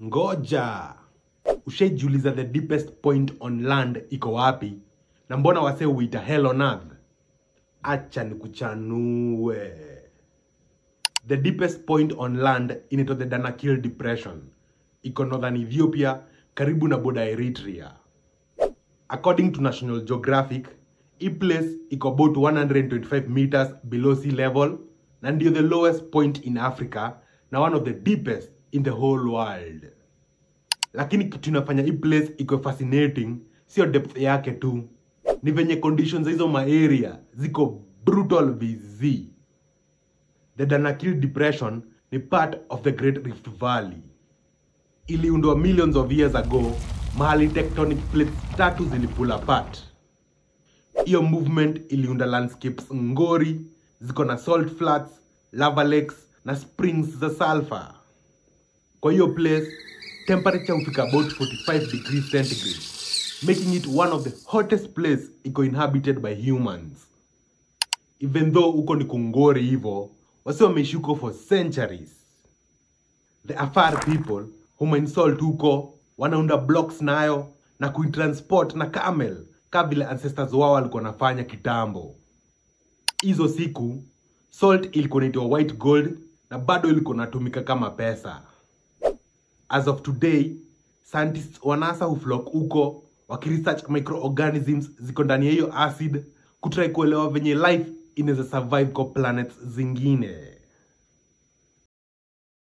Ngoja. Ushajiuliza the deepest point on land iko wapi? Na mbona wase huita hell on earth? Acha nikuchanue. The deepest point on land inaitwa the Danakil Depression. Iko northern Ethiopia, karibu na border Eritrea. According to National Geographic, hii place iko about 125 meters below sea level na ndio the lowest point in Africa na one of the deepest in the whole world. Lakini kitu inafanya hii place iko fascinating sio depth yake tu, ni venye conditions hizo ma area ziko brutal vizi. The Danakil Depression ni part of the Great Rift Valley. Iliundwa millions of years ago, mahali tectonic plates tatu zilipull apart. Iyo movement iliunda landscapes ngori, ziko na salt flats, lava lakes na springs za sulfur. Kwa hiyo place, temperature hufika about 45 degrees centigrade, making it one of the hottest place iko inhabited by humans. Even though uko ni kungori hivo, wase wameishi huko for centuries. The Afar people who mine salt huko, wanaunda blocks nayo na kuitransport na camel kama vile ancestors wao walikuwa wanafanya kitambo. Hizo siku, salt ilikuwa inaitwa white gold na bado ilikuwa inatumika kama pesa. As of today, scientists wa NASA huflock huko wakiresearch microorganisms ziko ndani ya hiyo acid kutry kuelewa venye life inaweza survive kwa planets zingine.